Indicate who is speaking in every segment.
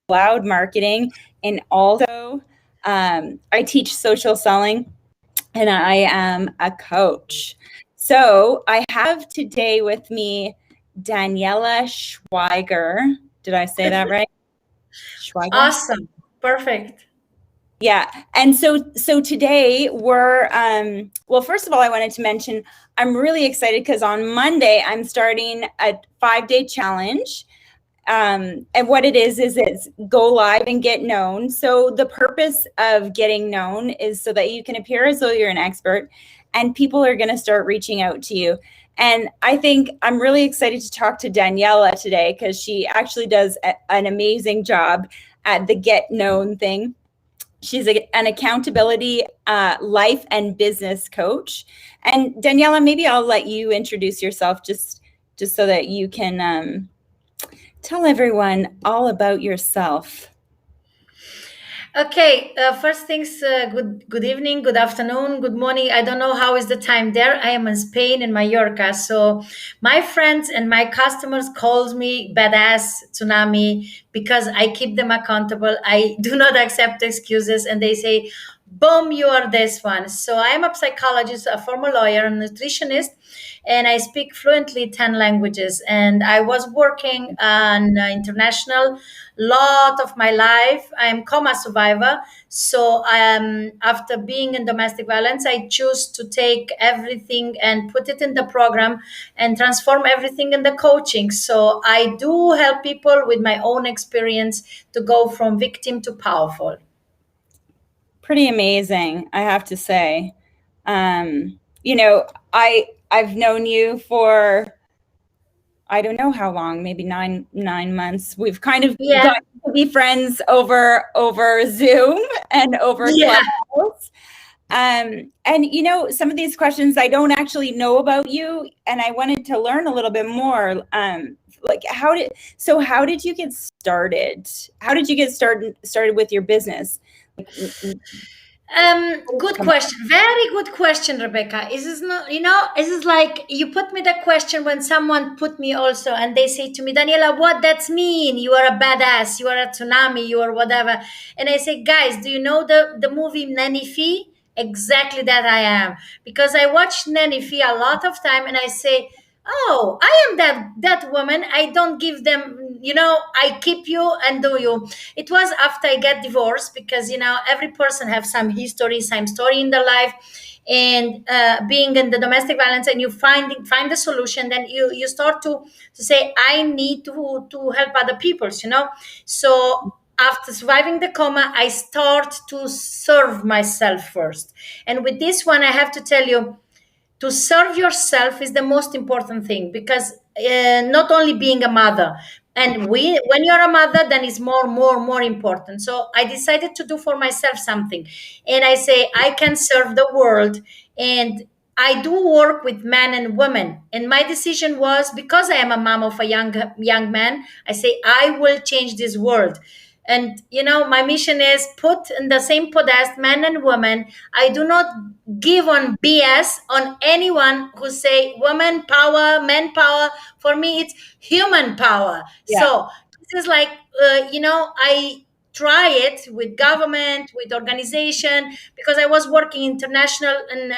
Speaker 1: cloud marketing, and also I teach social selling, and I am a coach. So I have today with me Daniela Schweiger. Did I say that right? Schweiger?
Speaker 2: Awesome. Perfect.
Speaker 1: Yeah. And so today we're well, first of all, I wanted to mention I'm really excited because on Monday I'm starting a 5-day challenge. And what it is it's go live and get known. So the purpose of getting known is so that you can appear as though you're an expert and people are going to start reaching out to you. And I think I'm really excited to talk to Daniela today because she actually does an amazing job at the get known thing. She's an accountability life and business coach. And Daniela, maybe I'll let you introduce yourself just so that you can tell everyone all about yourself.
Speaker 2: Okay. First things, good evening, good afternoon, good morning. I don't know how is the time there. I am in Spain, in Mallorca. So my friends and my customers calls me badass tsunami because I keep them accountable. I do not accept excuses, and they say, boom, you are this one. So I am a psychologist, a former lawyer, a nutritionist, and I speak fluently 10 languages. And I was working on international lot of my life. I am coma survivor. So after being in domestic violence, I choose to take everything and put it in the program and transform everything in the coaching. So I do help people with my own experience to go from victim to powerful.
Speaker 1: Pretty amazing, I have to say. I've known you for I don't know how long, maybe nine months. We've kind of gotten to be friends over Zoom and over Clubhouse. And some of these questions I don't actually know about you, and I wanted to learn a little bit more. Like how did you get started? How did you get started with your business?
Speaker 2: Good question. Very good question, Rebecca. Is this not, is this like you put me the question when someone put me also and they say to me, Daniela, what that's mean? You are a badass, you are a tsunami, you are whatever. And I say, guys, do you know the movie Nanny Fee? Exactly that I am. Because I watch Nanny Fee a lot of time and I say, oh, I am that woman. I don't give them, I keep you and do you. It was after I get divorced because every person have some history, some story in their life, and being in the domestic violence, and you find the solution, then you start to say, I need to help other people. So after surviving the coma, I start to serve myself first, and with this one, I have to tell you, to serve yourself is the most important thing, because not only being a mother, and when you're a mother, then it's more important. So I decided to do for myself something, and I say I can serve the world. And I do work with men and women, and my decision was, because I am a mom of a young man, I say I will change this world. And my mission is put in the same podest men and women. I do not give on BS on anyone who say woman power, men power. For me, it's human power.
Speaker 1: Yeah.
Speaker 2: So this is like, I try it with government, with organization, because I was working international in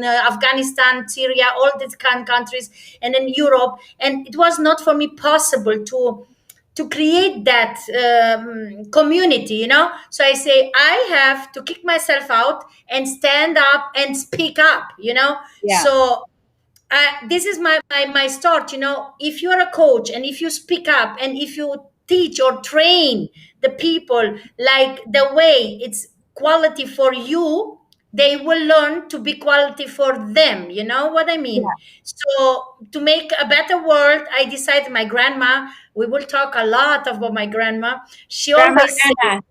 Speaker 2: Afghanistan, Syria, all these countries, and in Europe. And it was not for me possible to create that community. So I say I have to kick myself out and stand up and speak up.
Speaker 1: Yeah.
Speaker 2: So this is my start. If you're a coach and if you speak up and if you teach or train the people like the way it's quality for you, they will learn to be quality for them. You know what I mean? So to make a better world, I decided, my grandma, we will talk a lot about my grandma. She
Speaker 1: Grandma
Speaker 2: always said,
Speaker 1: Anna.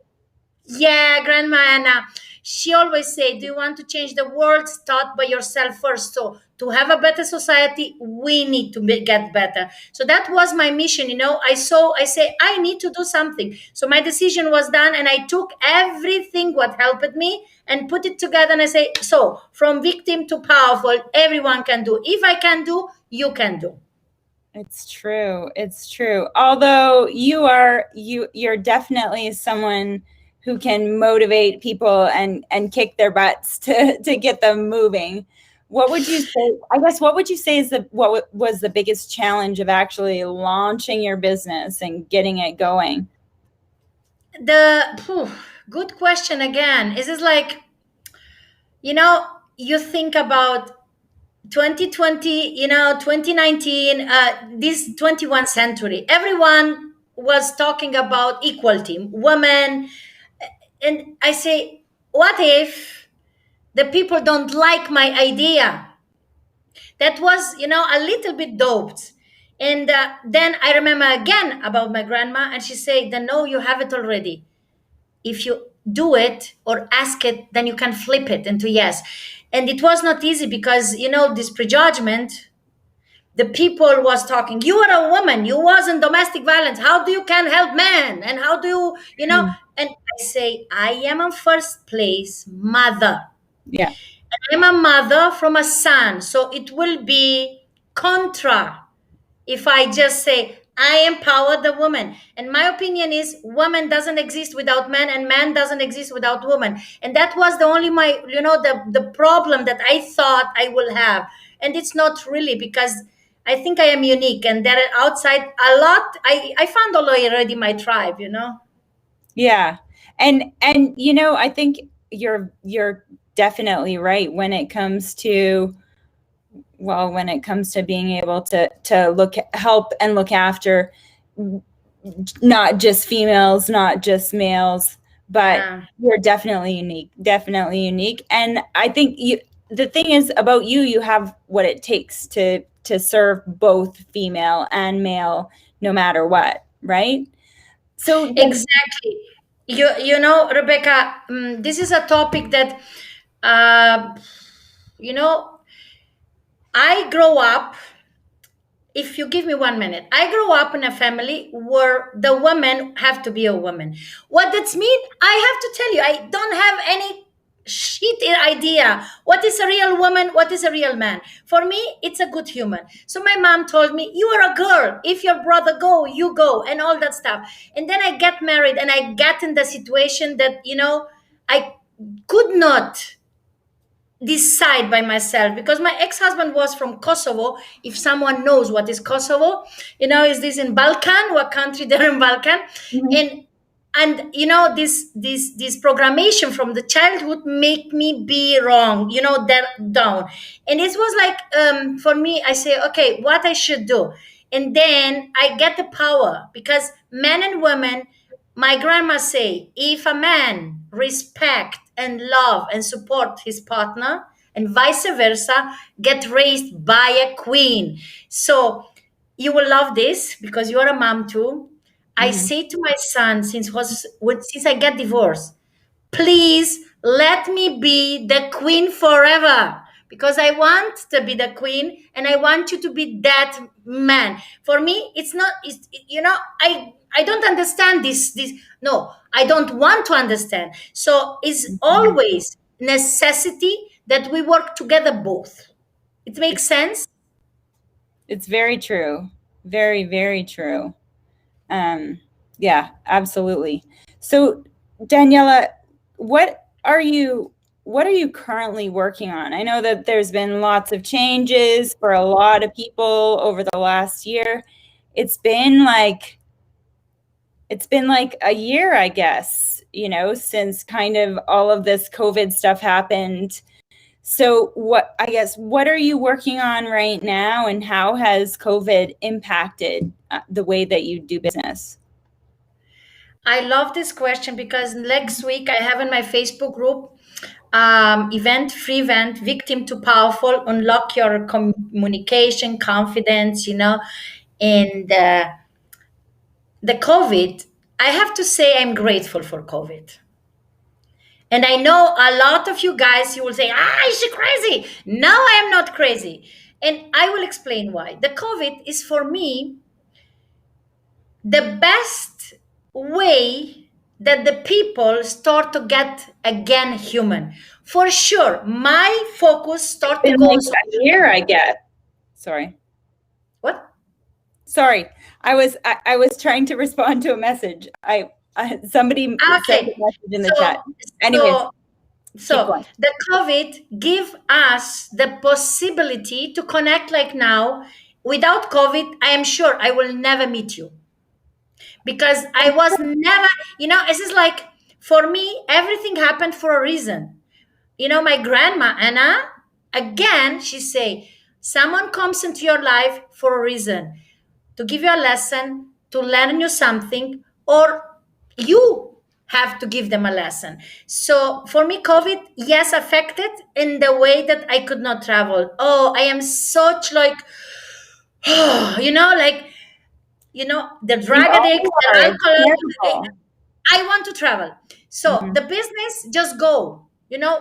Speaker 2: yeah, Grandma Anna. She always say, do you want to change the world? Start by yourself first. So to have a better society, we need to get better. So that was my mission. I say, I need to do something. So my decision was done, and I took everything what helped me and put it together. And I say, so from victim to powerful, everyone can do. If I can do, you can do.
Speaker 1: It's true. It's true. Although you're definitely someone who can motivate people and kick their butts to get them moving. What would you say? I guess what would you say is what was the biggest challenge of actually launching your business and getting it going?
Speaker 2: Good question again. Is this like, you know, you think about 2020, 2019, this 21st century, everyone was talking about equality, women. And I say, what if the people don't like my idea? That was, a little bit doped. And then I remember again about my grandma, and she said, no, you have it already. If you do it or ask it, then you can flip it into yes. And it was not easy because, this prejudgment, the people was talking, you are a woman, you was in domestic violence, how do you can help men, and how do you, and I say, I am in first place mother.
Speaker 1: Yeah.
Speaker 2: I'm a mother from a son, so it will be contra if I just say I empower the woman. And my opinion is woman doesn't exist without man, and man doesn't exist without woman. And that was the only the problem that I thought I will have. And it's not really, because I think I am unique, and there are outside a lot. I found already my tribe.
Speaker 1: Yeah. And I think you're definitely right when it comes to being able to help and look after not just females, not just males, but
Speaker 2: Yeah.
Speaker 1: you're definitely unique. And I think the thing is about you have what it takes to serve both female and male, no matter what, right? So
Speaker 2: Exactly. Rebecca, this is a topic that, uh, you know, I grow up, if you give me 1 minute, I grew up in a family where the women have to be a woman. What that mean? I have to tell you, I don't have any shit idea what is a real woman, what is a real man. For me, it's a good human. So my mom told me, you are a girl, if your brother go, you go, and all that stuff. And then I get married, and I get in the situation that, I could not decide by myself, because my ex-husband was from Kosovo. If someone knows what is Kosovo, is this in Balkan, what country there in Balkan?
Speaker 1: Mhm.
Speaker 2: And this programmation from the childhood make me be wrong, that down. And it was like, for me, I say, okay, what I should do. And then I get the power, because men and women, my grandma say, if a man respect and love and support his partner, and vice versa, get raised by a queen. So you will love this, because you're a mom too. I
Speaker 1: Mhm.
Speaker 2: say to my son, since I get divorced, please let me be the queen forever, because I want to be the queen, and I want you to be that man. For me, it's not, I don't understand this. No, I don't want to understand. So it's always necessity that we work together both. It makes sense.
Speaker 1: It's very true. Very, very true. Um, yeah, absolutely. So, Daniela, what are you what are you currently working on? I know that there's been lots of changes for a lot of people over the last year. It's been like a year, I guess, since kind of all of this COVID stuff happened. So what are you working on right now, and how has COVID impacted the way that you do business?
Speaker 2: I love this question, because next week I have in my Facebook group, free event, Victim to Powerful, unlock your communication, confidence, and the COVID. I have to say I'm grateful for COVID. And I know a lot of you guys, you will say, is she crazy? No, I am not crazy. And I will explain why. The COVID is for me the best way that the people start to get again human. For sure, my focus start to
Speaker 1: Been
Speaker 2: go on
Speaker 1: like
Speaker 2: social.
Speaker 1: a year, I guess. Sorry.
Speaker 2: What?
Speaker 1: Sorry, I was trying to respond to a message. Somebody sent a
Speaker 2: Okay.
Speaker 1: message in the chat.
Speaker 2: So,
Speaker 1: Anyways,
Speaker 2: so,
Speaker 1: keep
Speaker 2: so
Speaker 1: going.
Speaker 2: the COVID give us the possibility to connect like now. Without COVID, I am sure I will never meet you because I was never, this is like, for me, everything happened for a reason. My grandma, Anna, again, she say, someone comes into your life for a reason, to give you a lesson, to learn you something, or you have to give them a lesson. So for me, COVID, yes, affected in the way that I could not travel. Oh, I am such like, like, the
Speaker 1: We
Speaker 2: drug
Speaker 1: all
Speaker 2: addict, the
Speaker 1: are. It's
Speaker 2: alcohol.
Speaker 1: terrible.
Speaker 2: I want to travel. So
Speaker 1: Mhm.
Speaker 2: the business just go,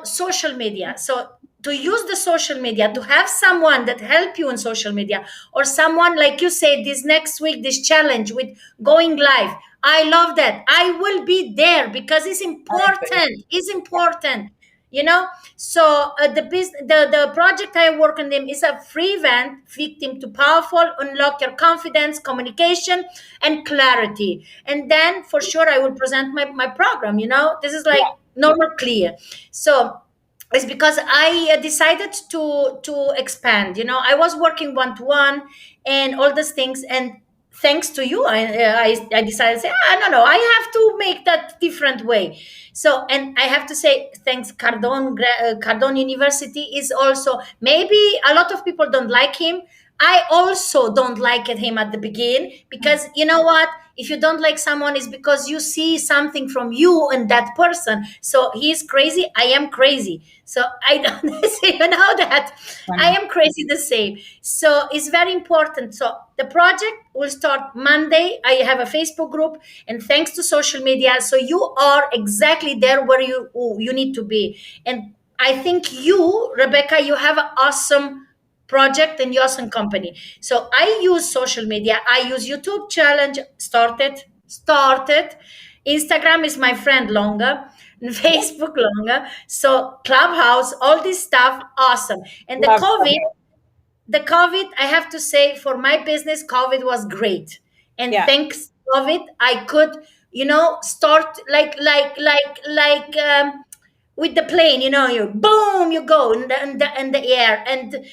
Speaker 2: social media. So to use the social media, to have someone that help you in social media, or someone like you say this next week, this challenge with going live. I love that. I will be there because it's
Speaker 1: I agree.
Speaker 2: important. It's important. You know, so the project I work on them is a free event, victim to powerful, unlock your confidence, communication, and clarity. And then for sure I will present my program. This is like
Speaker 1: Yeah.
Speaker 2: normal clear. So it's because I decided to expand. I was working one to one and all these things, and thanks to you, I decided to say, no, I have to make that different way. So, and I have to say, thanks Cardone University is also, maybe a lot of people don't like him. I also don't like him at the beginning, because you know what? If you don't like someone, it's because you see something from you and that person. So he's crazy, I am crazy. So I don't say, that I
Speaker 1: Funny.
Speaker 2: am crazy the same. So it's very important. So the project will start Monday. I have a Facebook group, and thanks to social media, so you are exactly there where you need to be. And I think you, Rebecca, you have an awesome project and awesome company. So I use social media. I use YouTube challenge. Started. Instagram is my friend longer. And Facebook longer. So Clubhouse, all this stuff, awesome. And
Speaker 1: Love
Speaker 2: the COVID, I have to say, for my business, COVID was great. And
Speaker 1: Yeah.
Speaker 2: thanks COVID, I could, start like with the plane, you boom, you go in the air. And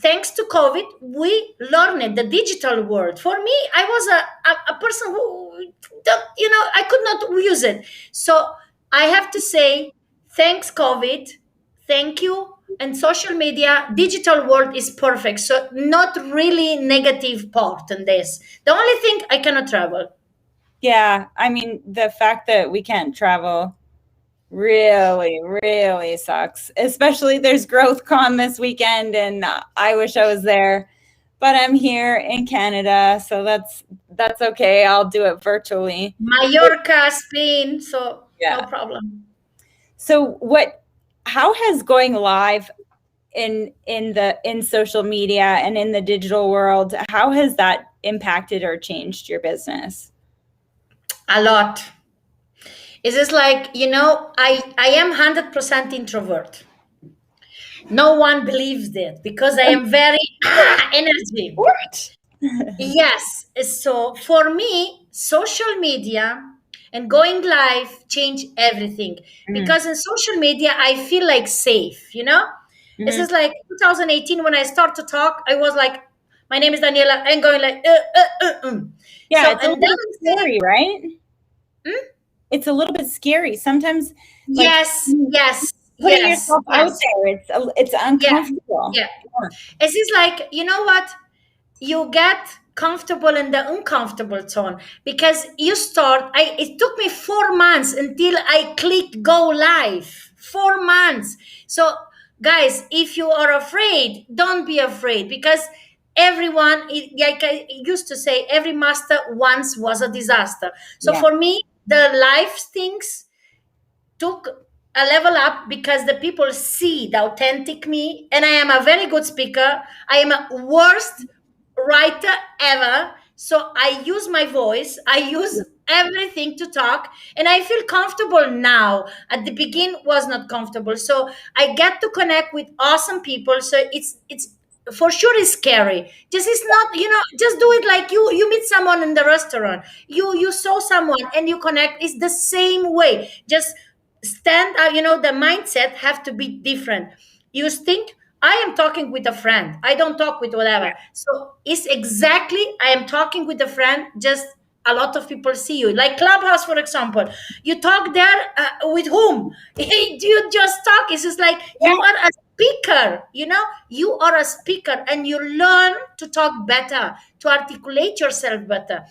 Speaker 2: thanks to COVID, we learned the digital world. For me, I was a person who, I could not use it. So I have to say, thanks COVID, thank you. And social media, digital world is perfect. So not really negative part in this. The only thing, I cannot travel.
Speaker 1: Yeah. I mean, the fact that we can't travel really, really sucks. Especially there's GrowthCon this weekend, and I wish I was there, but I'm here in Canada, so that's okay. I'll do it virtually.
Speaker 2: Mallorca, Spain, so no
Speaker 1: Yeah.
Speaker 2: problem.
Speaker 1: So how has going live in social media and in the digital world, how has that impacted or changed your business?
Speaker 2: A lot. It's just like, I am 100% introvert. No one believes that because I am very energy.
Speaker 1: What?
Speaker 2: Yes. So for me, social media and going live change everything,
Speaker 1: Mhm.
Speaker 2: because in social media, I feel like safe. This
Speaker 1: Mhm.
Speaker 2: is like 2018 when I start to talk, I was like, my name is Daniela, and going like,
Speaker 1: Yeah,
Speaker 2: So,
Speaker 1: it's a
Speaker 2: and
Speaker 1: little
Speaker 2: then
Speaker 1: bit
Speaker 2: I say,
Speaker 1: scary, right?
Speaker 2: "Hmm?
Speaker 1: It's a little bit scary sometimes, like
Speaker 2: Yes, yes,
Speaker 1: putting
Speaker 2: yes,
Speaker 1: yourself out
Speaker 2: yes.
Speaker 1: there. It's
Speaker 2: Yeah,
Speaker 1: uncomfortable.
Speaker 2: yeah. It is like, you know what? You get comfortable in the uncomfortable zone, because you start. It took me 4 months until I clicked go live. 4 months. So, guys, if you are afraid, don't be afraid, because everyone, like I used to say, every master once was a disaster. So
Speaker 1: Yeah.
Speaker 2: for me, the life things took a level up, because the people see the authentic me, and I am a very good speaker. I am a worst writer ever. So I use my voice, I use everything to talk, and I feel comfortable now. At the beginning was not comfortable. So I get to connect with awesome people. So it's for sure is scary. Just it's not, just do it like you meet someone in the restaurant. You saw someone and you connect. It's the same way. Just stand out, the mindset have to be different. You think I am talking with a friend. I don't talk with whatever. So it's exactly I am talking with a friend, just a lot of people see you like Clubhouse, for example. You talk there with whom? You just talk. It's just like
Speaker 1: Yeah.
Speaker 2: you are a speaker. You are a speaker, and you learn to talk better, to articulate yourself better,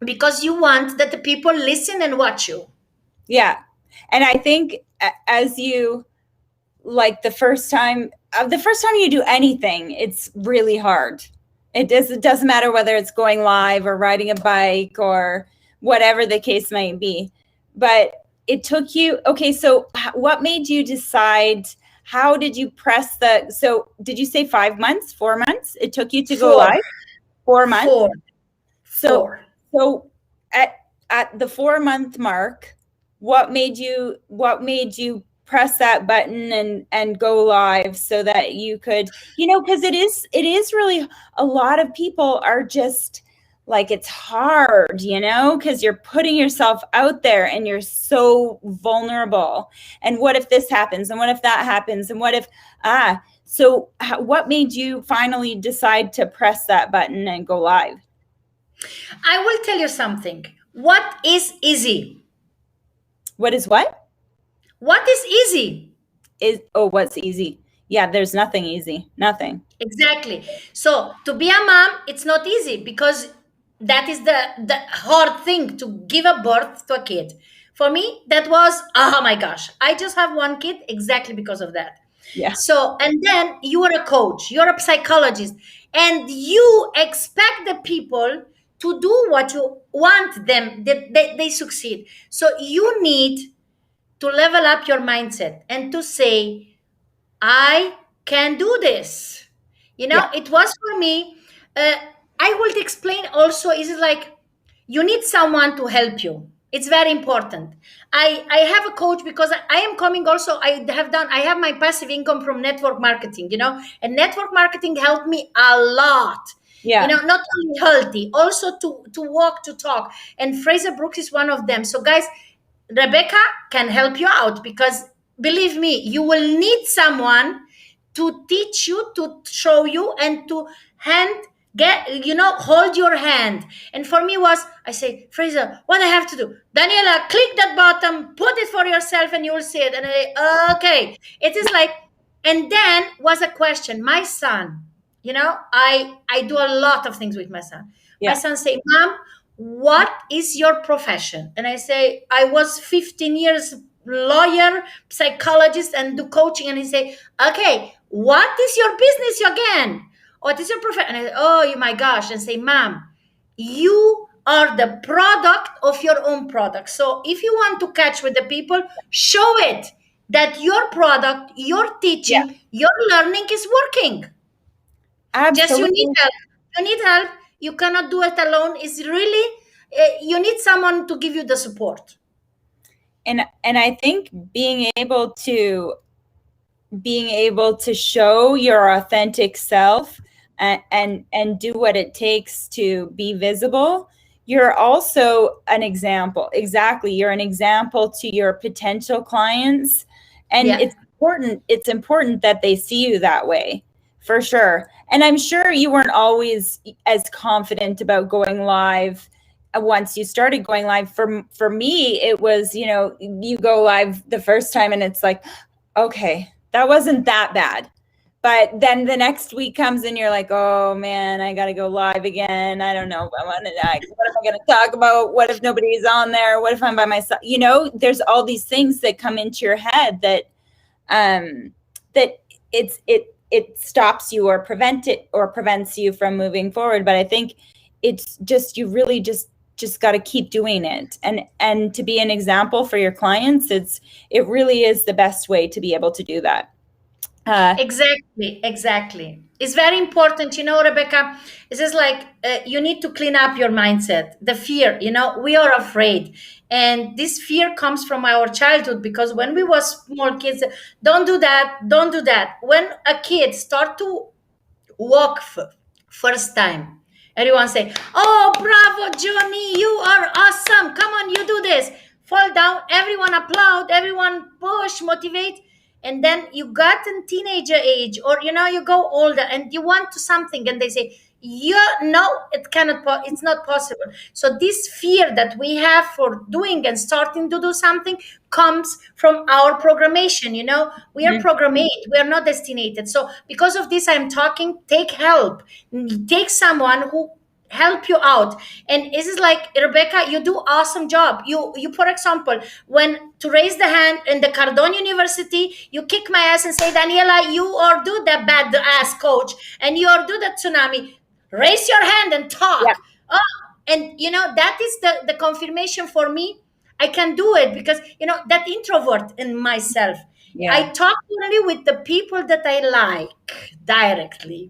Speaker 2: because you want that the people listen and watch you.
Speaker 1: Yeah. And I think as you, like the first time you do anything, it's really hard. It doesn't matter whether it's going live or riding a bike or whatever the case might be. But it took you, okay, so what made you decide, how did you press so did you say 5 months, 4 months? It took you to go live? 4 months? So at the 4-month mark, what made you press that button and go live so that you could, because it is really, a lot of people are just like, it's hard, because you're putting yourself out there and you're so vulnerable. And what if this happens? And what if that happens? And what if, so what made you finally decide to press that button and go live?
Speaker 2: I will tell you something. What is easy?
Speaker 1: What is what?
Speaker 2: What is easy?
Speaker 1: What's easy? Yeah, there's nothing easy. Nothing.
Speaker 2: Exactly. So to be a mom, it's not easy, because that is the hard thing, to give a birth to a kid. For me, that was, oh my gosh, I just have one kid exactly because of that.
Speaker 1: Yeah.
Speaker 2: So, and then you are a coach, you're a psychologist, and you expect the people to do what you want them, that they succeed. So you need to level up your mindset and to say, I can do this. It was for me. I will explain also, is it like you need someone to help you. It's very important. I have a coach, because I am coming also. I have my passive income from network marketing, and network marketing helped me a lot.
Speaker 1: Yeah.
Speaker 2: Not only healthy, also to walk, to talk. And Fraser Brooks is one of them. So guys, Rebecca can help you out, because believe me, you will need someone to teach you, to show you, and to hold your hand. And for me was, I say, Fraser, what I have to do? Daniela, click that button, put it for yourself, and you will see it. And okay, it is like, and then was a question. My son, I do a lot of things with my son.
Speaker 1: Yeah.
Speaker 2: My son say, Mom, what is your profession? And I say, I was 15 years lawyer, psychologist, and do coaching. And he say, okay, what is your business again? What is your profession? And I say, oh my gosh. And say, Mom, you are the product of your own product. So if you want to catch with the people, show it that your product, your teaching, your learning is working.
Speaker 1: Absolutely.
Speaker 2: Just you need help. You need help. You cannot do it alone. It's really, you need someone to give you the support.
Speaker 1: And I think being able to show your authentic self and do what it takes to be visible, you're also an example. Exactly. You're an example to your potential clients. And it's important that they see you that way, for sure. And I'm sure you weren't always as confident about going live once you started going live. For me, it was, you go live the first time and it's like, okay, that wasn't that bad. But then the next week comes and you're like, oh man, I got to go live again. I don't know. What am I going to talk about? What if nobody's on there? What if I'm by myself? There's all these things that come into your head that it stops you or prevents you from moving forward. But I think it's just, you really just got to keep doing it. And to be an example for your clients, it really is the best way to be able to do that.
Speaker 2: Exactly. It's very important, Rebecca. It's just like you need to clean up your mindset. The fear, we are afraid. And this fear comes from our childhood, because when we were small kids, don't do that, don't do that. When a kid start to walk first time. Everyone say, "Oh, bravo, Johnny, you are awesome. Come on, you do this." Fall down, everyone applaud, everyone push, motivate. And then you got in teenager age, or you go older and you want to something, and they say, "Yeah, no, it cannot, it's not possible." So this fear that we have for doing and starting to do something comes from our programmation. We are
Speaker 1: Mhm.
Speaker 2: programmed, we are not destinated. So because of this, I'm talking, take help, take someone who help you out. And this is like, Rebecca, you do awesome job. You for example, when to raise the hand in the Cardone University, you kick my ass and say, "Daniela, you or do the bad ass coach, and you or do the tsunami, raise your hand and
Speaker 1: Yeah.
Speaker 2: talk." Oh, and that is the confirmation for me. I can do it because that introvert in myself, I
Speaker 1: Yeah.
Speaker 2: talk only with the people that I like directly.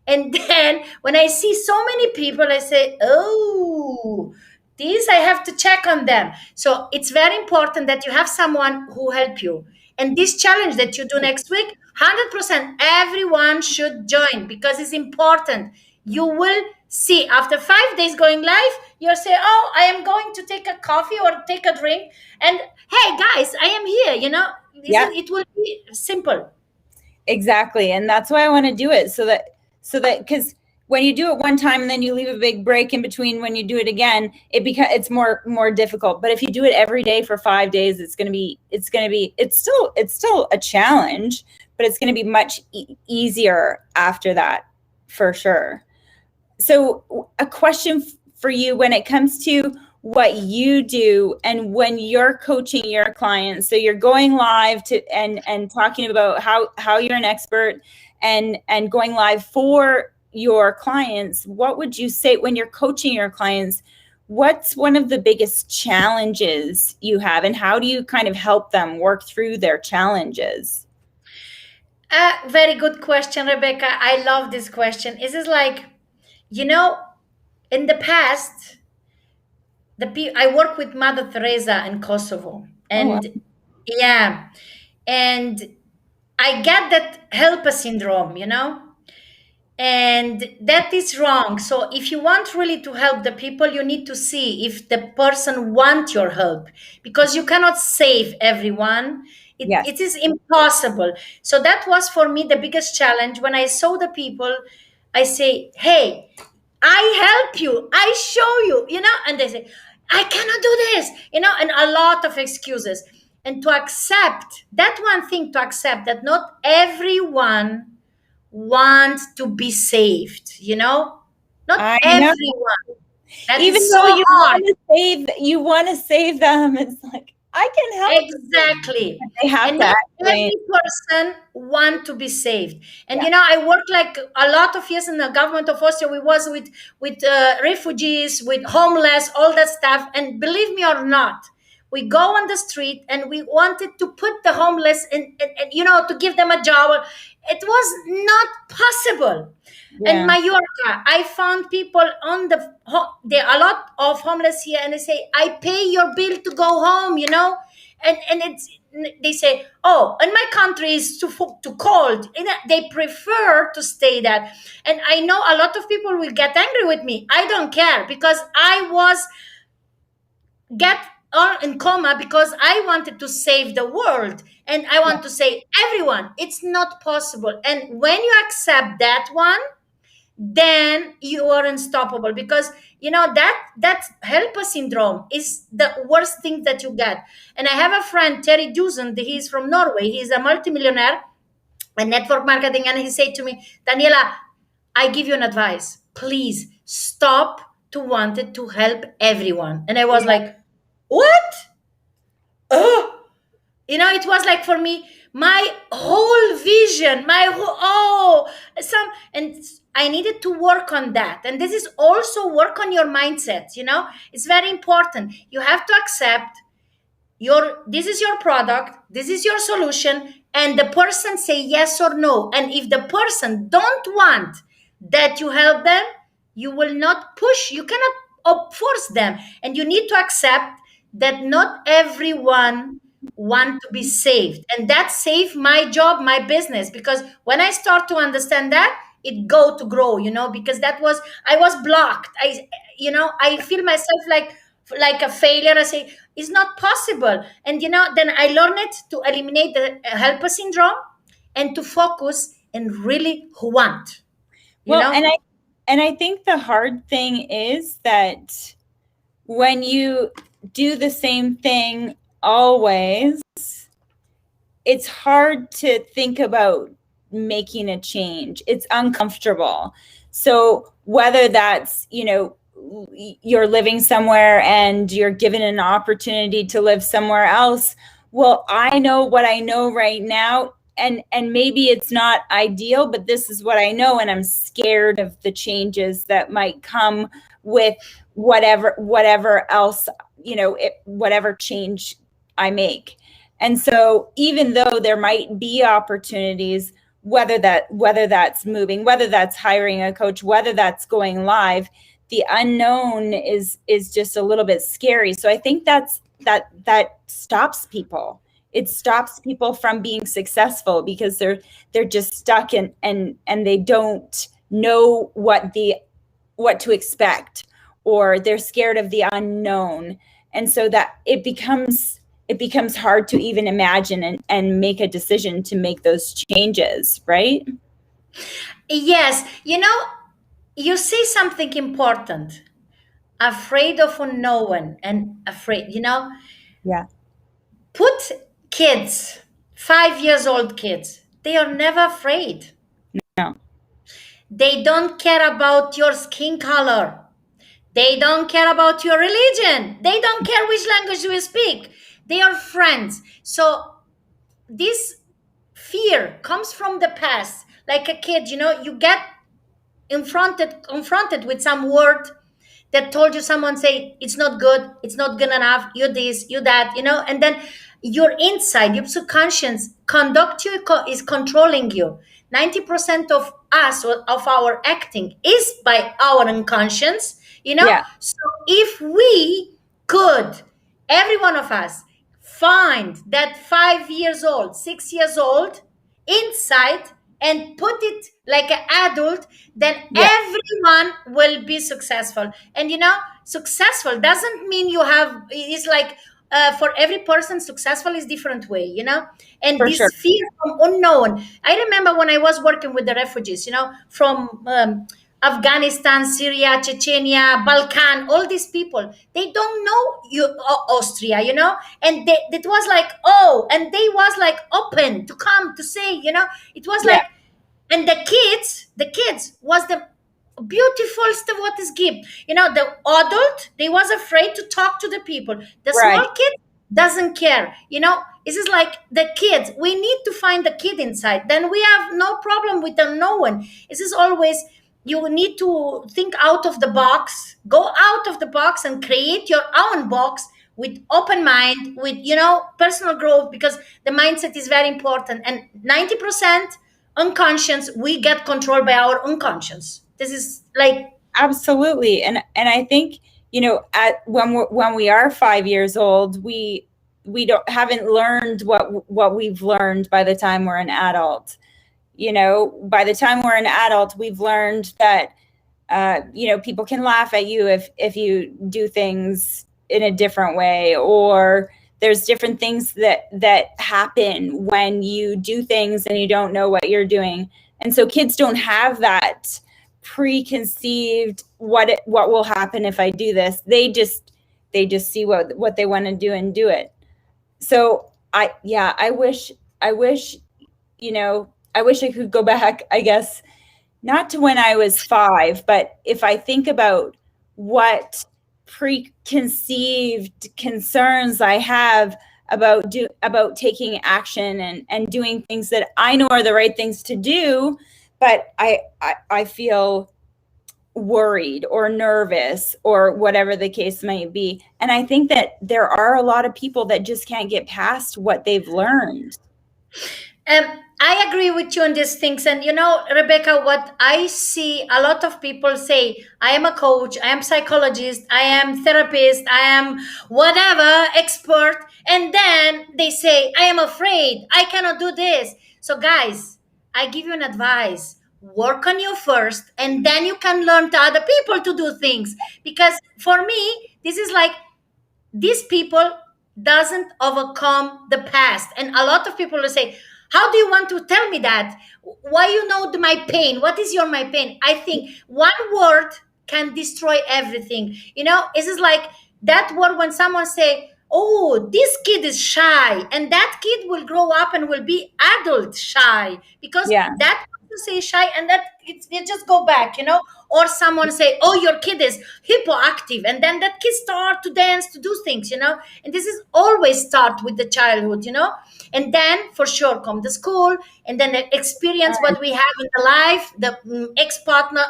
Speaker 2: And then when I see so many people, I say, "Oh, these I have to check on them." So it's very important that you have someone who help you. And this challenge that you do next week, 100% everyone should join because it's important. You will see after 5 days going live, you'll say, "Oh, I am going to take a coffee or take a drink. And hey, guys, I am here."
Speaker 1: Yeah.
Speaker 2: It will be simple.
Speaker 1: Exactly. And that's why I want to do it so that because when you do it one time and then you leave a big break in between when you do it again, it's more difficult. But if you do it every day for 5 days, it's still a challenge, but it's going to be much easier after that for sure. So a question for you when it comes to what you do and when you're coaching your clients, so you're going live to and talking about how you're an expert and going live for your clients, what would you say when you're coaching your clients? What's one of the biggest challenges you have, and how do you kind of help them work through their challenges?
Speaker 2: Very good question, Rebecca. I love this question. Is this like, you know, in the past, I work with Mother Teresa in Kosovo,
Speaker 1: Oh, wow.
Speaker 2: and yeah, and I get that helper syndrome. And that is wrong. So if you want really to help the people, you need to see if the person want your help, because you cannot save everyone. it,
Speaker 1: Yes.
Speaker 2: it is impossible. So that was for me the biggest challenge. When I saw the people, I say, "Hey, I help you, I show you," and they say, "I cannot do this," and a lot of excuses. And to accept that, one thing to accept that not everyone want to be saved. Not
Speaker 1: I know.
Speaker 2: everyone. That
Speaker 1: Even
Speaker 2: is so
Speaker 1: though
Speaker 2: hard.
Speaker 1: you want to save them, it's like I can help them.
Speaker 2: Exactly.
Speaker 1: They have
Speaker 2: And
Speaker 1: to
Speaker 2: not
Speaker 1: actually.
Speaker 2: every person want to be saved. And
Speaker 1: Yeah.
Speaker 2: I worked like a lot of years in the government of Austria. We was with refugees, with homeless, all that stuff. And believe me or not, we go on the street and we wanted to put the homeless and to give them a job. It was not possible. In
Speaker 1: Yeah.
Speaker 2: Mallorca, I found people on there are a lot of homeless here, and they say, "I pay your bill to go home," and they say, "Oh, in my country is too cold." They prefer to stay that. And I know a lot of people will get angry with me. I don't care, because I was get all in coma because I wanted to save the world, and I
Speaker 1: Yeah.
Speaker 2: want to save everyone. It's not possible. And when you accept that one, then you are unstoppable, because that helper syndrome is the worst thing that you get. And I have a friend, Terry Dusen. He's from Norway. He's a multimillionaire in network marketing, and he said to me, "Daniela, I give you an advice. Please stop to wanted to help everyone." And I was
Speaker 1: Yeah.
Speaker 2: like, "What?" Oh, it was like, for me, my whole vision, my whole, some, and I needed to work on that. And this is also work on your mindset. It's very important. You have to accept this is your product, this is your solution, and the person say yes or no. And if the person don't want that you help them, you will not push, you cannot force them. And you need to accept that not everyone want to be saved, and that saved my job, my business, because when I start to understand that, it go to grow, because I was blocked. I feel myself like a failure. I say it's not possible. And then I learned it to eliminate the helper syndrome and to focus and really who want.
Speaker 1: Well, and I think the hard thing is that when you do the same thing always, it's hard to think about making a change. It's uncomfortable. So whether that's, you're living somewhere and you're given an opportunity to live somewhere else, well, I know what I know right now, and maybe it's not ideal, but this is what I know, and I'm scared of the changes that might come with whatever else, whatever change I make. And so even though there might be opportunities, whether that's moving, whether that's hiring a coach, whether that's going live, the unknown is just a little bit scary. So I think that stops people. It stops people from being successful because they're just stuck and they don't know what to expect, or they're scared of the unknown. And so that it becomes hard to even imagine and make a decision to make those changes, right?
Speaker 2: Yes, you say something important. Afraid of unknown and afraid,
Speaker 1: Yeah.
Speaker 2: Put kids, 5 years old kids, they are never afraid.
Speaker 1: No.
Speaker 2: They don't care about your skin color. They don't care about your religion. They don't care which language you speak. They are friends. So this fear comes from the past. Like a kid, you get confronted with some word that told you, someone say it's not good, it's not good enough, you this, you that, and then your inside, your subconscious conduct you is controlling you. 90% of us, or of our acting, is by our unconscious.
Speaker 1: Yeah.
Speaker 2: So if we could, every one of us, find that 5 years old, 6 years old inside and put it like an adult, then
Speaker 1: Yeah.
Speaker 2: everyone will be successful. And successful doesn't mean you have, it's like, for every person, successful is different way, and
Speaker 1: For
Speaker 2: this
Speaker 1: sure.
Speaker 2: fear from unknown. I remember when I was working with the refugees, from Afghanistan, Syria, Chechnya, Balkan, all these people, they don't know Austria, and it was like, oh, and they was like open to come to say, it was
Speaker 1: Yeah.
Speaker 2: like, and the kids was the beautiful stuff what is gift. The adult, they was afraid to talk to the people. The
Speaker 1: Right.
Speaker 2: small kid doesn't care. This is like the kids, we need to find the kid inside, then we have no problem with the no one. This is always, you need to think out of the box, go out of the box and create your own box with open mind, with personal growth, because the mindset is very important. And 90% unconscious, we get controlled by our unconscious. This is like,
Speaker 1: Absolutely. And I think, when we are 5 years old, we haven't learned what we've learned by the time we're an adult. By the time we're an adult, we've learned that people can laugh at you if you do things in a different way, or there's different things that happen when you do things and you don't know what you're doing. And so kids don't have that preconceived what will happen if I do this. They just see what they want to do and do it. So I wish I could go back, I guess, not to when I was 5, but if I think about what preconceived concerns I have about taking action and doing things that I know are the right things to do, but I feel worried or nervous or whatever the case might be. And I think that there are a lot of people that just can't get past what they've learned.
Speaker 2: I agree with you on these things. And Rebecca, what I see a lot of people say, I am a coach, I am psychologist, I am therapist, I am whatever expert. And then they say, I am afraid, I cannot do this. So guys, I give you an advice. work on you first, and then you can learn to other people to do things. Because for me, this is like, these people doesn't overcome the past. And a lot of people will say, how do you want to tell me that? Why you know my pain? What is your my pain? I think one word can destroy everything. This is like that word when someone say, oh, this kid is shy, and that kid will grow up and will be adult shy, because
Speaker 1: Yeah.
Speaker 2: that person say shy, and that it just go back. Or someone say, oh, your kid is hypoactive, and then that kid start to dance, to do things. And this is always start with the childhood. And then for sure come the school, and then the experience what we have in the life, the ex partner.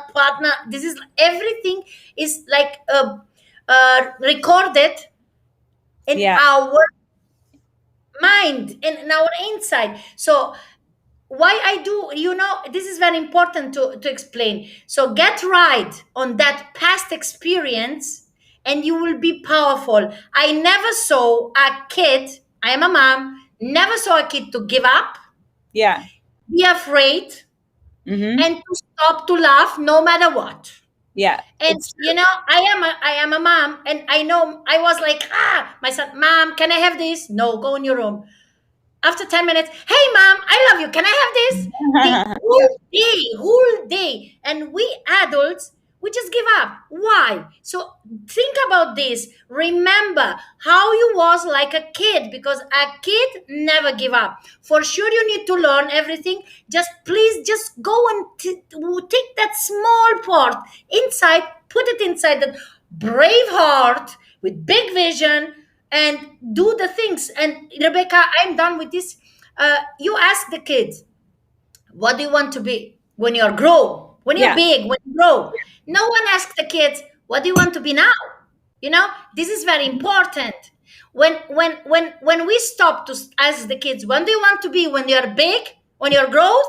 Speaker 2: This is everything is like recorded in our mind, in our inside. So why I do, this is very important to explain. So get right on that past experience, and you will be powerful. I never saw a kid, I am a mom, never saw a kid to give up, be afraid, and to stop to laugh no matter what. And I am a mom, and I know I was like, my son, mom, can I have this? No, go in your room. After 10 minutes, hey mom, I love you, can I have this? The whole day. And we adults, we just give up. Why? So think about this. Remember how you was like a kid, because a kid never give up. For sure you need to learn everything. Just go and take that small part inside, put it inside that brave heart with big vision, and do the things. And Rebecca, I'm done with this. You ask the kids, what do you want to be when you're grow, when you're big, when you grow? No one asks the kids, what do you want to be now? This is very important. When we stop to ask the kids, when do you want to be when you're big, when you're grow,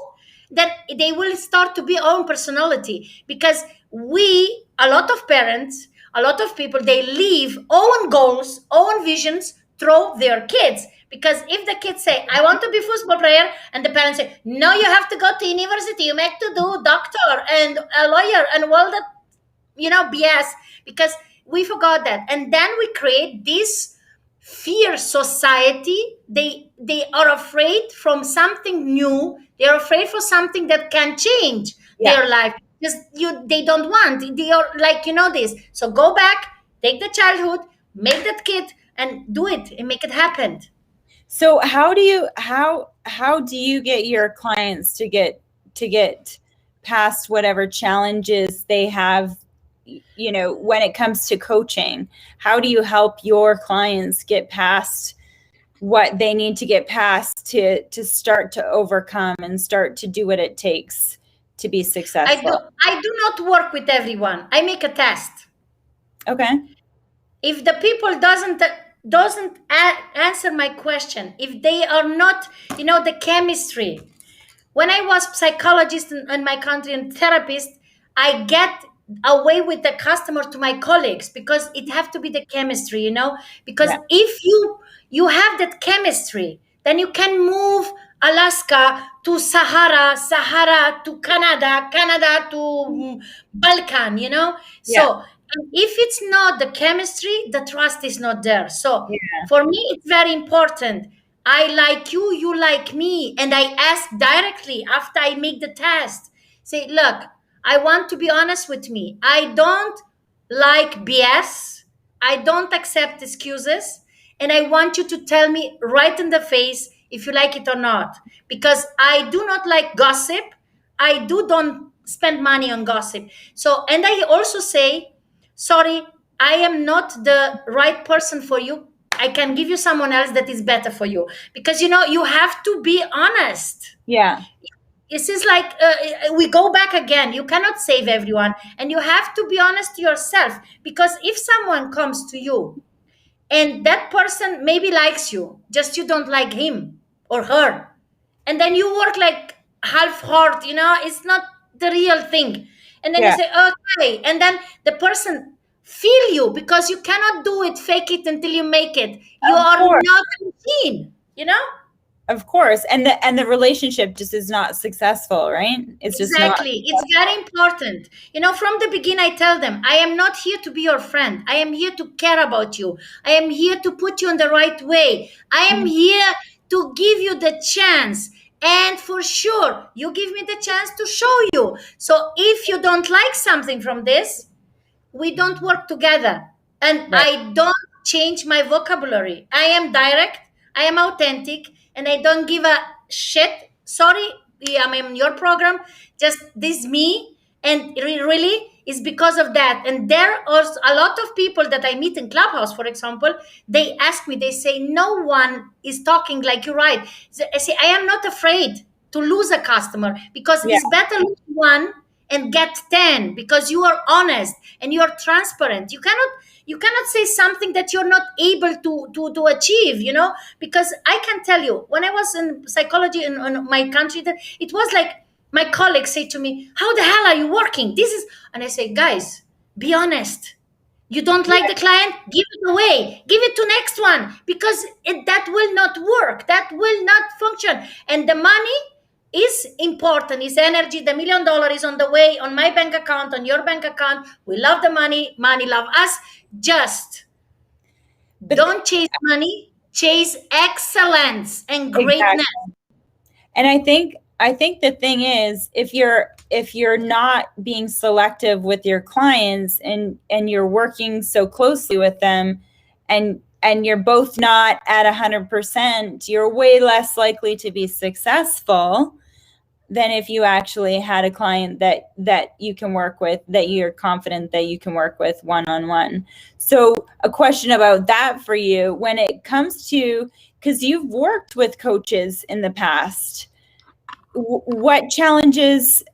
Speaker 2: then they will start to be own personality. Because a lot of parents, a lot of people, they leave own goals, own visions through their kids. Because if the kids say, I want to be football player, and the parents say, no, you have to go to university, you make to do doctor and a lawyer and all that, BS, because we forgot that. And then we create this fear society. They are afraid from something new. They are afraid for something that can change their life. They don't want. They are like, this. So go back, take the childhood, make that kid, and do it and make it happen.
Speaker 1: So how do you get your clients to get past whatever challenges they have, when it comes to coaching? How do you help your clients get past what they need to get past to start to overcome and start to do what it takes to be successful?
Speaker 2: I do not work with everyone. I make a test.
Speaker 1: Okay.
Speaker 2: If the people doesn't answer my question, if they are not, the chemistry. When I was psychologist in my country and therapist, I get away with the customer to my colleagues, because it have to be the chemistry, because if you have that chemistry, then you can move Alaska to Sahara to Canada to Balkan, So if it's not the chemistry, the trust is not there. So for me, it's very important. I like you, you like me. And I ask directly after I make the test. Say, look, I want to be honest with me. I don't like BS. I don't accept excuses. And I want you to tell me right in the face if you like it or not. Because I do not like gossip. I don't spend money on gossip. So, and I also say, sorry, I am not the right person for you. I can give you someone else that is better for you. Because, you have to be honest. This is like, we go back again. You cannot save everyone. And you have to be honest to yourself. Because if someone comes to you and that person maybe likes you, just you don't like him or her, and then you work like half heart, it's not the real thing. And then you say, okay. And then the person feel you, because you cannot do it, fake it until you make it. You are not a machine,
Speaker 1: Of course. And the relationship just is not successful, right? It's just not
Speaker 2: Exactly. It's very important. From the beginning, I tell them, I am not here to be your friend. I am here to care about you. I am here to put you in the right way. I am here to give you the chance. And for sure, you give me the chance to show you. So if you don't like something from this, we don't work together. And
Speaker 1: right.
Speaker 2: I don't change my vocabulary. I am direct, I am authentic, and I don't give a shit. Sorry, I'm in your program. Just this me. And really is because of that. And there are a lot of people that I meet in Clubhouse, for example, they ask me, they say, no one is talking like you, right? So I say, I am not afraid to lose a customer, because
Speaker 1: Yeah.
Speaker 2: it's better lose one and get 10, because you are honest and you are transparent. You cannot say something that you're not able to achieve, because I can tell you, when I was in psychology in my country, that it was like my colleagues say to me, how the hell are you working? This is, and I say, guys, be honest. You don't like the client, give it away, give it to next one, because that will not work, that will not function. And the money is important, is energy. The $1 million is on the way, on my bank account, on your bank account. We love the money, money love us. Just
Speaker 1: But
Speaker 2: don't chase money, chase excellence and greatness.
Speaker 1: exactly. And I think the thing is, if you're not being selective with your clients, and you're working so closely with them, and you're both not at 100%, you're way less likely to be successful than if you actually had a client that you can work with, that you're confident that you can work with one-on-one. So a question about that for you, when it comes to, because you've worked with coaches in the past, what challenges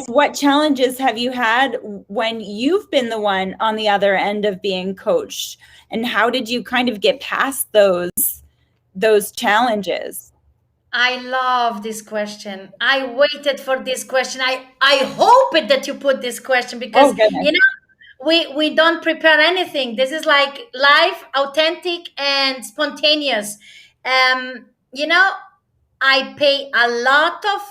Speaker 1: what challenges have you had when you've been the one on the other end of being coached, and how did you kind of get past those challenges?
Speaker 2: I love this question. I waited for this question. I hope it that you put this question, because
Speaker 1: Oh goodness.
Speaker 2: we don't prepare anything. This is like live, authentic, and spontaneous. You know, I pay a lot of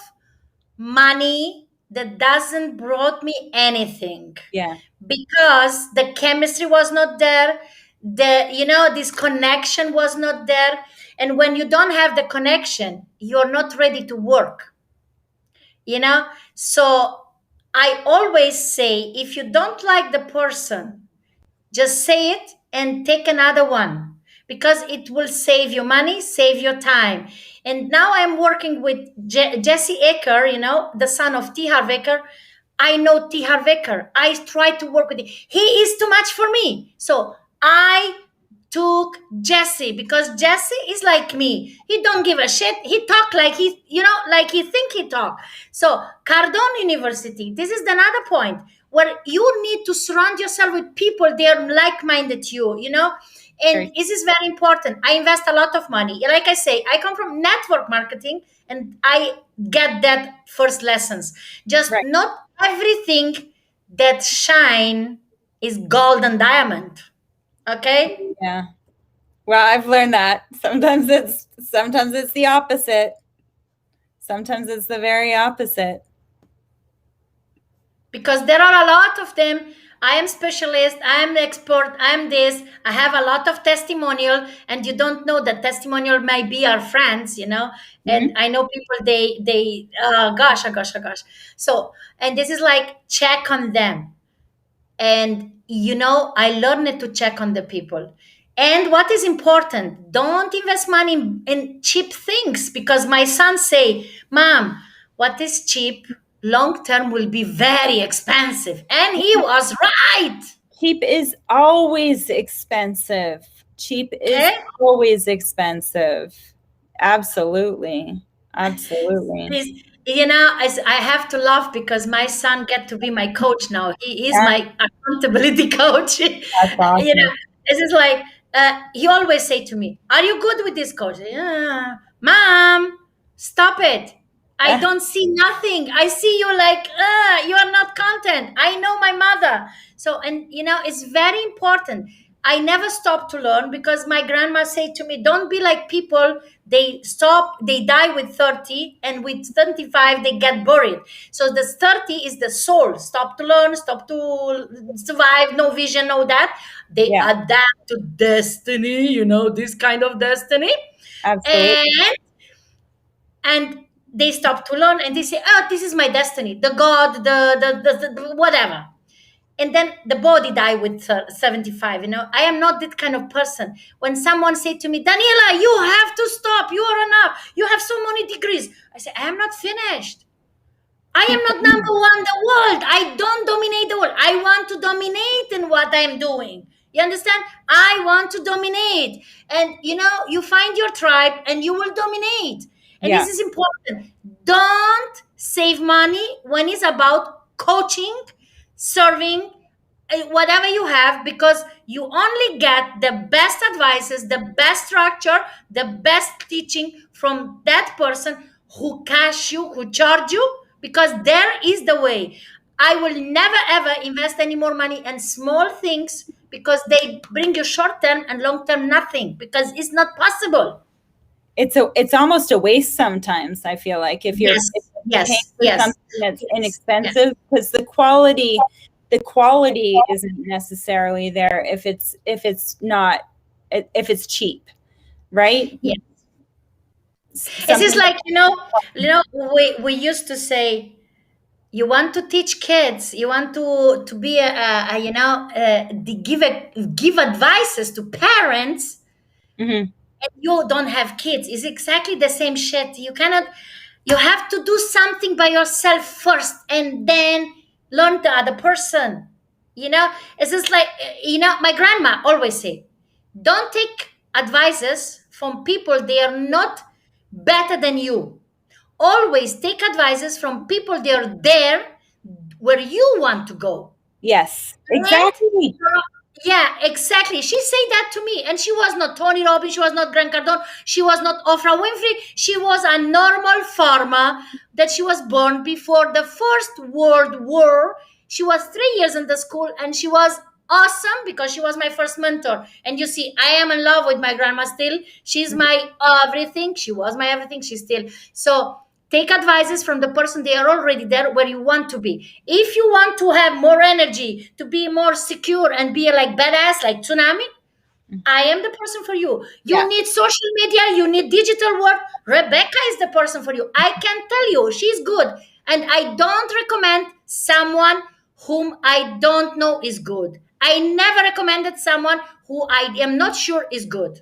Speaker 2: money that doesn't brought me anything,
Speaker 1: Yeah.
Speaker 2: because the chemistry was not there, this connection was not there. And when you don't have the connection, you're not ready to work, so I always say, if you don't like the person, just say it and take another one, because it will save you money, save your time. And now I'm working with Jesse Aker, the son of T. Harv Eker. I know T. Harv Eker. I try to work with him. He is too much for me. So I took Jesse, because Jesse is like me. He don't give a shit. He talk like like he think he talk. So Cardone University, this is another point where you need to surround yourself with people they are like-minded to you. And
Speaker 1: Right.
Speaker 2: this is very important. I invest a lot of money. Like I say, I come from network marketing, and I get that first lessons. Just
Speaker 1: Right.
Speaker 2: not everything that shine is gold and diamond. Okay?
Speaker 1: Yeah. Well, I've learned that sometimes it's the opposite. Sometimes it's the very opposite.
Speaker 2: Because there are a lot of them. I am specialist, I am expert, I am this, I have a lot of testimonial, and you don't know that testimonial might be our friends. And I know people, they gosh, oh gosh, oh gosh. So, and this is like, check on them. And I learned to check on the people. And what is important, don't invest money in cheap things, because my son say, Mom, what is cheap long term will be very expensive. And he was right.
Speaker 1: Cheap is always expensive. Cheap is
Speaker 2: Okay.
Speaker 1: always expensive. Absolutely. Absolutely.
Speaker 2: This, as I have to laugh, because my son get to be my coach now. He is
Speaker 1: Yeah,
Speaker 2: my accountability coach.
Speaker 1: that's awesome.
Speaker 2: This is like, he always say to me, "Are you good with this coach?" Yeah, Mom, stop it. I don't see nothing. I see you like, you are not content. I know my mother. So, and it's very important. I never stopped to learn because my grandma said to me, don't be like people. They stop, they die with 30, and with 25, they get buried. So the 30 is the soul. Stop to learn, stop to survive, no vision, no that. They
Speaker 1: Yeah,
Speaker 2: adapt to destiny, this kind of destiny.
Speaker 1: absolutely.
Speaker 2: And they stop to learn and they say, oh, this is my destiny, the god, the whatever. And then the body die with 75. I am not that kind of person. When someone say to me, Daniela, you have to stop, you are enough, you have so many degrees, I say, I am not finished. I am
Speaker 1: Keep
Speaker 2: not
Speaker 1: going.
Speaker 2: number one in the world. I don't dominate the world. I want to dominate in what I'm doing. You understand? I want to dominate. And you find your tribe and you will dominate. And
Speaker 1: Yeah,
Speaker 2: this is important. Don't save money when it's about coaching, serving, whatever you have, because you only get the best advices, the best structure, the best teaching from that person who cash you, who charge you, because there is the way. I will never ever invest any more money in small things because they bring you short term and long term nothing, because it's not possible.
Speaker 1: it's almost a waste sometimes. I feel like if you're
Speaker 2: Yes,
Speaker 1: paying
Speaker 2: yes,
Speaker 1: for
Speaker 2: yes,
Speaker 1: something that's
Speaker 2: yes, yes.
Speaker 1: inexpensive, because the quality isn't necessarily there if it's not if it's cheap, right?
Speaker 2: Yes. It is
Speaker 1: Something.
Speaker 2: like, we used to say, you want to teach kids, you want to be give advices to parents,
Speaker 1: Mhm.
Speaker 2: and you don't have kids. It's exactly the same shit. You have to do something by yourself first and then learn the other person. It's just like, my grandma always say, don't take advices from people, they are not better than you. Always take advices from people, they are there where you want to go.
Speaker 1: Yes,
Speaker 2: Right?
Speaker 1: exactly.
Speaker 2: Yeah, exactly. She said that to me, and she was not Tony Robbins, she was not Grant Cardone, she was not Oprah Winfrey. She was a normal farmer that she was born before the First World War. She was 3 years in the school, and she was awesome because she was my first mentor. And you see, I am in love with my grandma still. She's my everything. She was my everything. She's still so. Take advices from the person, they are already there where you want to be. If you want to have more energy, to be more secure and be like badass like tsunami, I am the person for you. You
Speaker 1: Yeah.
Speaker 2: need social media, you need digital work. Rebecca is the person for you. I can tell you she's good. And I don't recommend someone whom I don't know is good. I never recommended someone who I am not sure is good.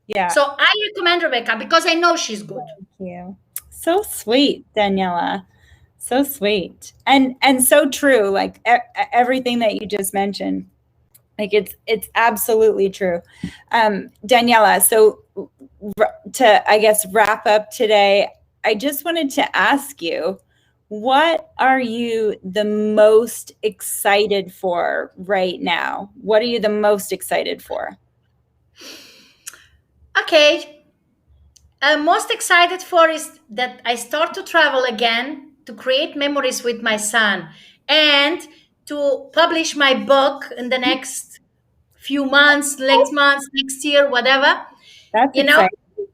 Speaker 1: Yeah.
Speaker 2: So I recommend Rebecca because I know she's good.
Speaker 1: Thank you. So sweet, Daniela. So sweet. And so true. Like everything that you just mentioned. Like it's absolutely true. Daniela, so to, I guess, wrap up today, I just wanted to ask you, what are you the most excited for right now? What are you the most excited for?
Speaker 2: Okay. I'm most excited for is that I start to travel again to create memories with my son and to publish my book in the next few months, next month, next year, whatever.
Speaker 1: That's
Speaker 2: You know,
Speaker 1: exciting.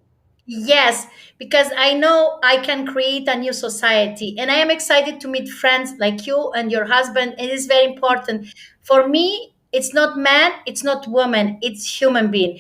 Speaker 2: Yes, because I know I can create a new society, and I am excited to meet friends like you and your husband. It is very important for me. It's not man, it's not woman, it's human being.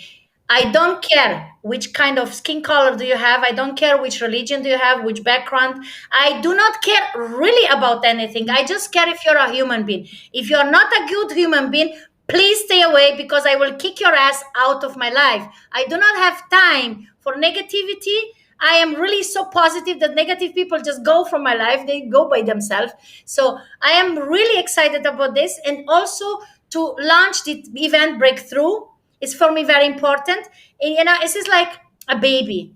Speaker 2: I don't care which kind of skin color do you have. I don't care which religion do you have, which background. I do not care really about anything. I just care if you're a human being. If you're not a good human being, please stay away because I will kick your ass out of my life. I do not have time for negativity. I am really so positive that negative people just go from my life. They go by themselves. So I am really excited about this. And also to launch the event Breakthrough is for me very important. And, it's just like a baby.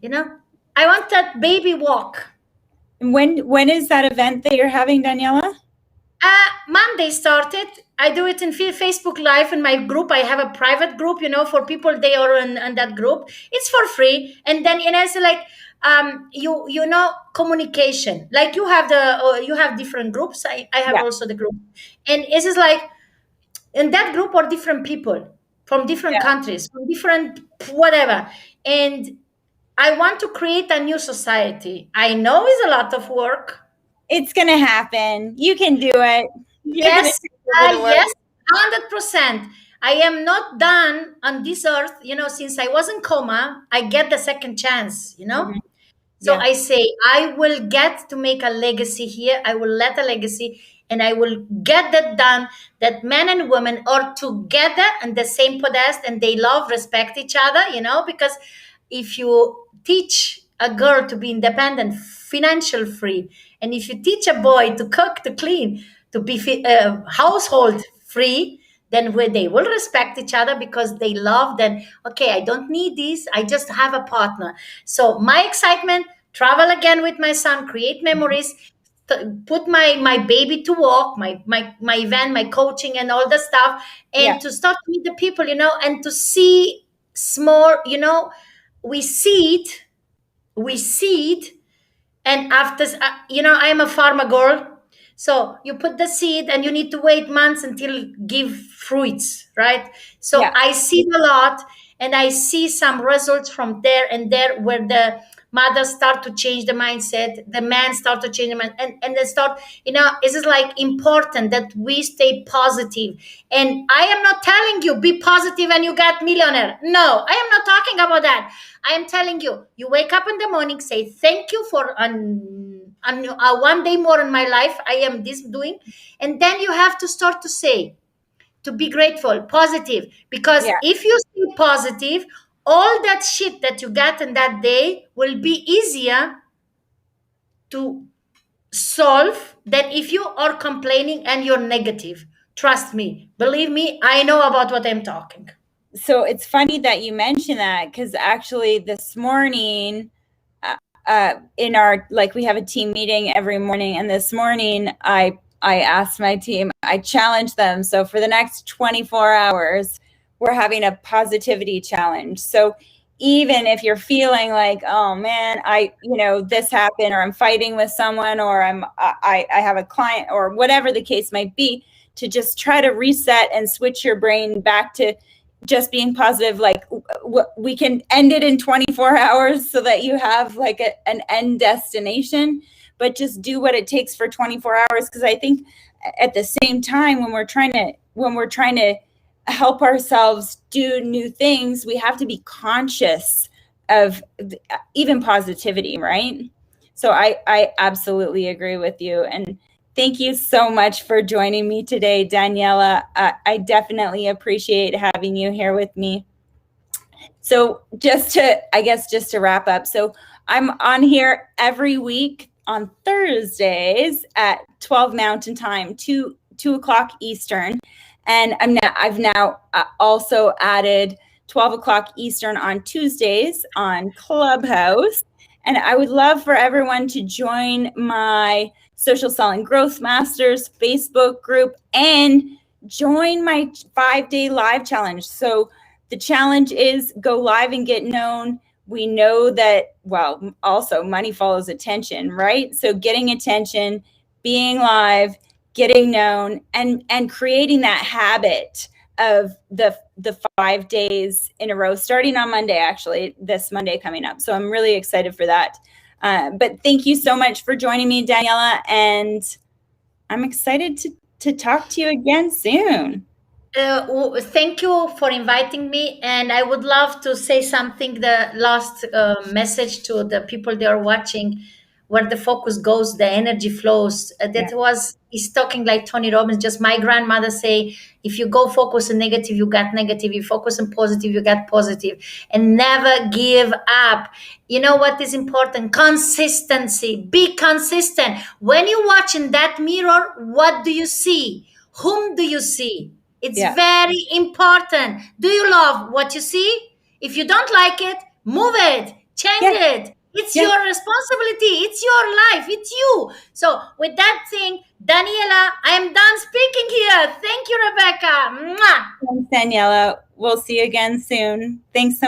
Speaker 2: I want that baby walk.
Speaker 1: When is that event that you're having, Daniela?
Speaker 2: Monday started. I do it in Facebook Live in my group. I have a private group, for people they are in that group. It's for free, and then it's like communication. Like you have different groups. I have
Speaker 1: Yeah.
Speaker 2: also the group, and it's just like in that group are different people. from different countries, from different whatever. And I want to create a new society. I know it's a lot of work.
Speaker 1: It's going to happen. You can do it. You're going to
Speaker 2: Yes,
Speaker 1: do a little bit of work.
Speaker 2: yes, 100%. I am not done on this earth. Since I was in coma, I get the second chance.
Speaker 1: Mhm.
Speaker 2: So
Speaker 1: Yeah.
Speaker 2: I say, I will get to make a legacy here. I will let a legacy and I will get that done, that men and women are together on the same podest and they love, respect each other, because if you teach a girl to be independent, financial free, and if you teach a boy to cook, to clean, to be household free, then where they will respect each other because they love, then okay, I don't need this, I just have a partner. So my excitement, travel again with my son, create memories, put my baby to walk, my event, my coaching and all the stuff,
Speaker 1: Yeah.
Speaker 2: and to start to meet the people, and to see small, we seed, we seed, and after, I am a farmer girl. So you put the seed and you need to wait months until give fruits, right? So
Speaker 1: Yeah.
Speaker 2: I see a lot, and I see some results from there and there, where the mothers start to change the mindset, the men start to change the mind, and they start, this is like important that we stay positive. And I am not telling you be positive and you get millionaire. No, I am not talking about that. I am telling you, you wake up in the morning, say thank you for one day more in my life. I am this doing, and then you have to start to say, to be grateful, positive. Because
Speaker 1: Yeah.
Speaker 2: if you stay positive, all that shit that you got in that day will be easier to solve than if you are complaining and you're negative. Trust me, believe me, I know about what I'm talking.
Speaker 1: So it's funny that you mentioned that, because actually this morning, in our, like, we have a team meeting every morning, and this morning I asked my team, I challenged them. So for the next 24 hours, we're having a positivity challenge. So even if you're feeling like, oh man, this happened, or I'm fighting with someone, or I have a client, or whatever the case might be, to just try to reset and switch your brain back to just being positive. Like, we can end it in 24 hours so that you have like an end destination, but just do what it takes for 24 hours. Because I think at the same time, when we're trying to help ourselves do new things, we have to be conscious of even positivity, right? So I absolutely agree with you. And thank you so much for joining me today, Daniela. I definitely appreciate having you here with me. So just to wrap up, so I'm on here every week on Thursdays at 12 Mountain Time, 2 o'clock Eastern. And I've now also added 12 o'clock Eastern on Tuesdays on Clubhouse. And I would love for everyone to join my Social Selling Growth Masters Facebook group and join my 5-day live challenge. So the challenge is go live and get known. We know that, well, also money follows attention, right? So getting attention, being live, getting known, and creating that habit of the 5 days in a row, starting on Monday, actually, this Monday coming up. So I'm really excited for that. But thank you so much for joining me, Daniela, and I'm excited to talk to you again soon.
Speaker 2: Thank you for inviting me, and I would love to say something, the last message to the people that are watching. Where the focus goes, the energy flows.
Speaker 1: Yeah.
Speaker 2: He's talking like Tony Robbins. Just my grandmother say, if you go focus on negative, you get negative. You focus on positive, you get positive. And never give up. You know what is important? Consistency. Be consistent. When you watch in that mirror, what do you see? Whom do you see? It's very important. Do you love what you see? If you don't like it, move it, change it. It's your responsibility. It's your life. It's you. So with that thing, Daniela, I am done speaking here. Thank you, Rebecca. Mwah.
Speaker 1: Thanks, Daniela. We'll see you again soon. Thanks so much.